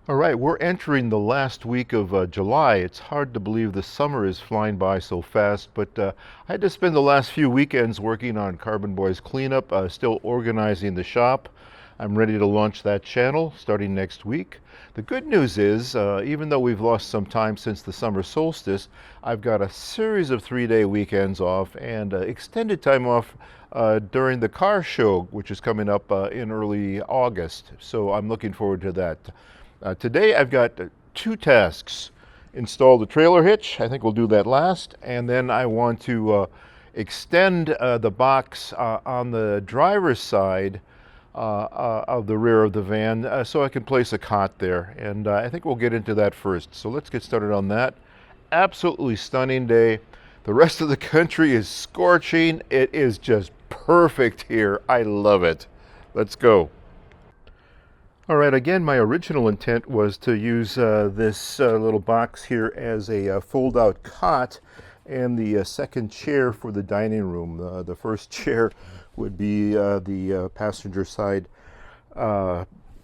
All right, we're entering the last week of July. It's hard to believe the summer is flying by so fast, but I had to spend the last few weekends working on Carbon Boys cleanup, still organizing the shop. I'm ready to launch that channel starting next week. The good news is, even though we've lost some time since the summer solstice, I've got a series of 3-day weekends off and extended time off during the car show, which is coming up in early August. So I'm looking forward to that. Today I've got two tasks. Install the trailer hitch. I think we'll do that last. And then I want to extend the box on the driver's side of the rear of the van so I can place a cot there. And I think we'll get into that first. So let's get started on that. Absolutely stunning day. The rest of the country is scorching. It is just perfect here. I love it. Let's go. All right, again, my original intent was to use this little box here as a fold-out cot and the second chair for the dining room. The first chair would be the passenger side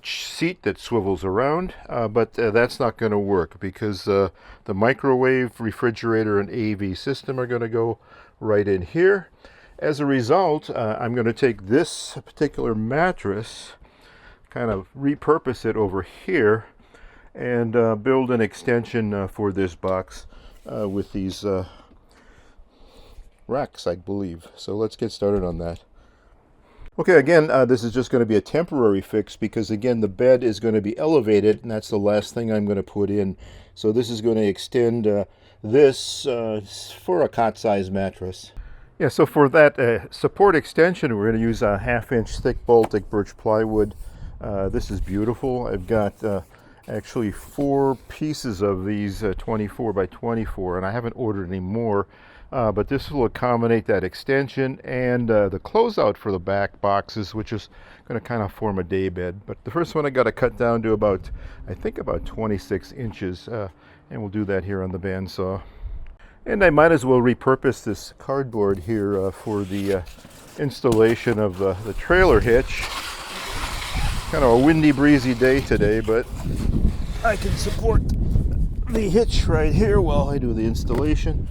seat that swivels around, but that's not going to work because the microwave, refrigerator, and AV system are going to go right in here. As a result, I'm going to take this particular mattress, kind of repurpose it over here, and build an extension for this box with these racks, I believe. So let's get started on that. Okay, again, this is just going to be a temporary fix because, again, the bed is going to be elevated, and that's the last thing I'm going to put in. So this is going to extend this for a cot-size mattress. Yeah, so for that support extension, we're going to use a 1/2-inch thick Baltic birch plywood. This is beautiful. I've got actually 4 pieces of these 24 by 24, and I haven't ordered any more. But this will accommodate that extension and the closeout for the back boxes, which is going to kind of form a day bed. But the first one I got to cut down to about, I think about 26 inches, and we'll do that here on the bandsaw. And I might as well repurpose this cardboard here for the installation of the trailer hitch. Kind of a windy, breezy day today, but I can support the hitch right here while I do the installation.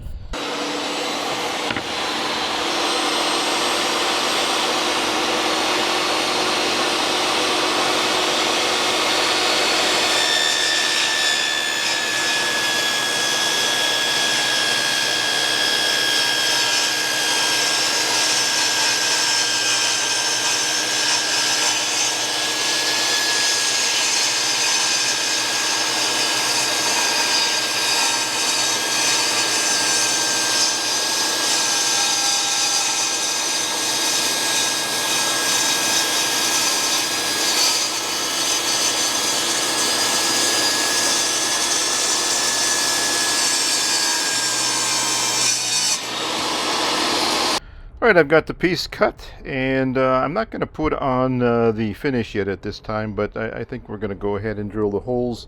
All right, I've got the piece cut, and I'm not going to put on the finish yet at this time, but I think we're going to go ahead and drill the holes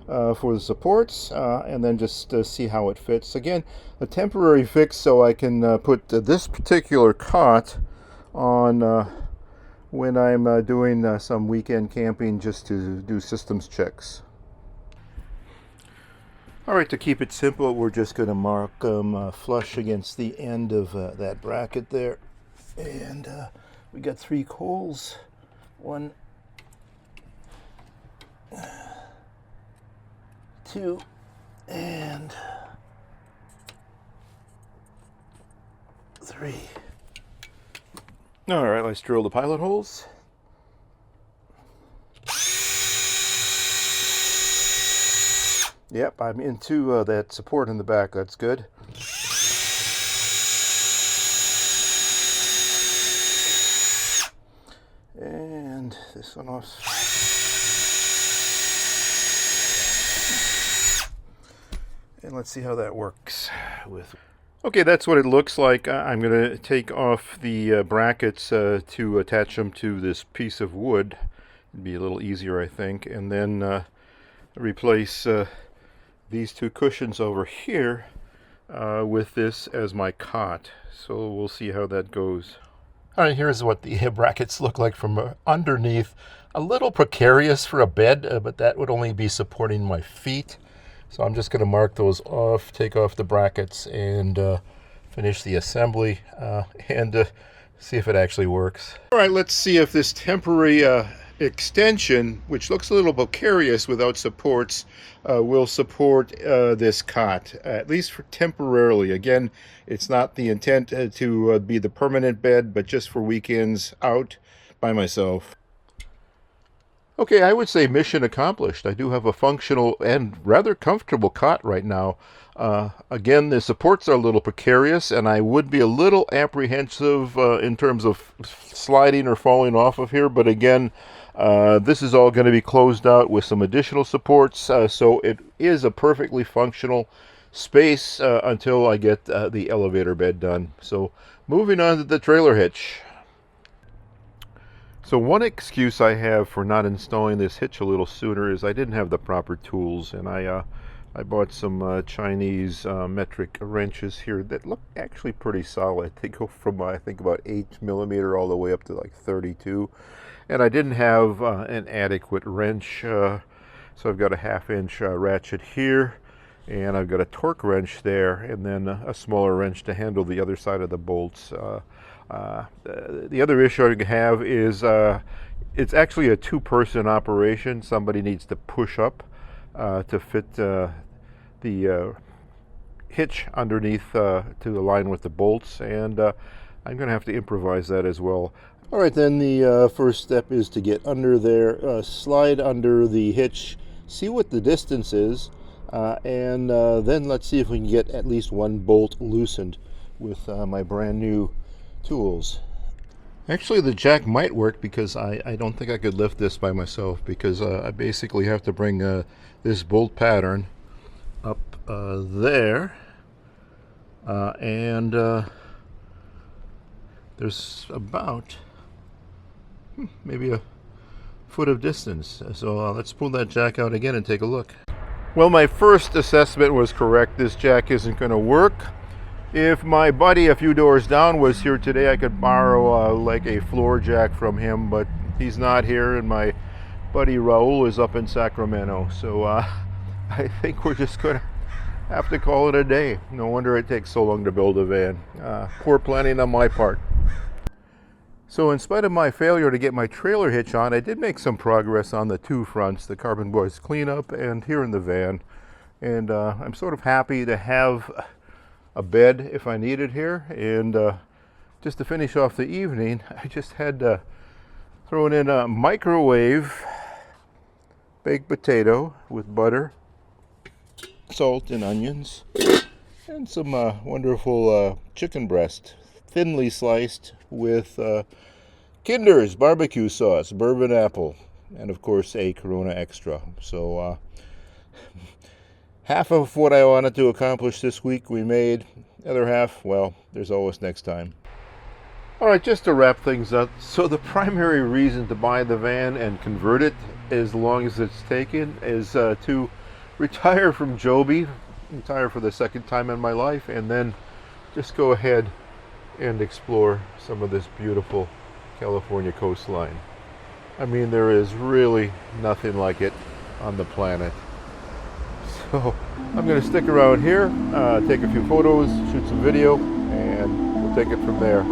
for the supports and then just see how it fits. Again, a temporary fix so I can put this particular cot on when I'm doing some weekend camping just to do systems checks. All right, to keep it simple, we're just going to mark them flush against the end of that bracket there. And we got 3 holes. 1, 2, and 3. All right, let's drill the pilot holes. Yep, I'm into that support in the back. That's good. And this one off. And let's see how that works with. Okay, that's what it looks like. I'm going to take off the brackets to attach them to this piece of wood. It'd be a little easier, I think. And then replace these 2 cushions over here with this as my cot. So we'll see how that goes. All right, here's what the brackets look like from underneath. A little precarious for a bed, but that would only be supporting my feet. So I'm just going to mark those off, take off the brackets, and finish the assembly and see if it actually works. All right, let's see if this temporary extension, which looks a little precarious without supports, will support this cot, at least for temporarily. Again, it's not the intent to be the permanent bed, but just for weekends out by myself. Okay, I would say mission accomplished. I do have a functional and rather comfortable cot right now. Again, the supports are a little precarious, and I would be a little apprehensive in terms of sliding or falling off of here. But again, this is all going to be closed out with some additional supports, so it is a perfectly functional space until I get the elevator bed done. So moving on to the trailer hitch. So one excuse I have for not installing this hitch a little sooner is I didn't have the proper tools, and I bought some Chinese metric wrenches here that look actually pretty solid. They go from I think about 8mm all the way up to like 32, and I didn't have an adequate wrench, so I've got a 1/2-inch ratchet here, and I've got a torque wrench there, and then a smaller wrench to handle the other side of the bolts. The other issue I have is it's actually a two-person operation. Somebody needs to push up to fit the hitch underneath to align with the bolts, and I'm going to have to improvise that as well. All right, then the first step is to get under there, slide under the hitch, see what the distance is, and then let's see if we can get at least one bolt loosened with my brand new tools. Actually, the jack might work because I don't think I could lift this by myself, because I basically have to bring this bolt pattern up there, and there's about maybe a foot of distance. So let's pull that jack out again and take a look. Well, my first assessment was correct. This jack isn't going to work. If my buddy a few doors down was here today, I could borrow like a floor jack from him, but he's not here, and my buddy Raul is up in Sacramento. So I think we're just going to have to call it a day. No wonder it takes so long to build a van. Poor planning on my part. So in spite of my failure to get my trailer hitch on, I did make some progress on the two fronts, the Carbon Boys cleanup and here in the van. And I'm sort of happy to have a bed if I need it here. And just to finish off the evening, I just had thrown in a microwave baked potato with butter, salt, and onions, and some wonderful chicken breast, thinly sliced, with Kinder's barbecue sauce, bourbon apple, and of course a Corona Extra. So half of what I wanted to accomplish this week we made. The other half, well, there's always next time. All right, just to wrap things up, so the primary reason to buy the van and convert it, as long as it's taken, is to retire from Joby, retire for the second time in my life, and then just go ahead and explore some of this beautiful California coastline. I mean, there is really nothing like it on the planet. So I'm going to stick around here, take a few photos, shoot some video, and we'll take it from there.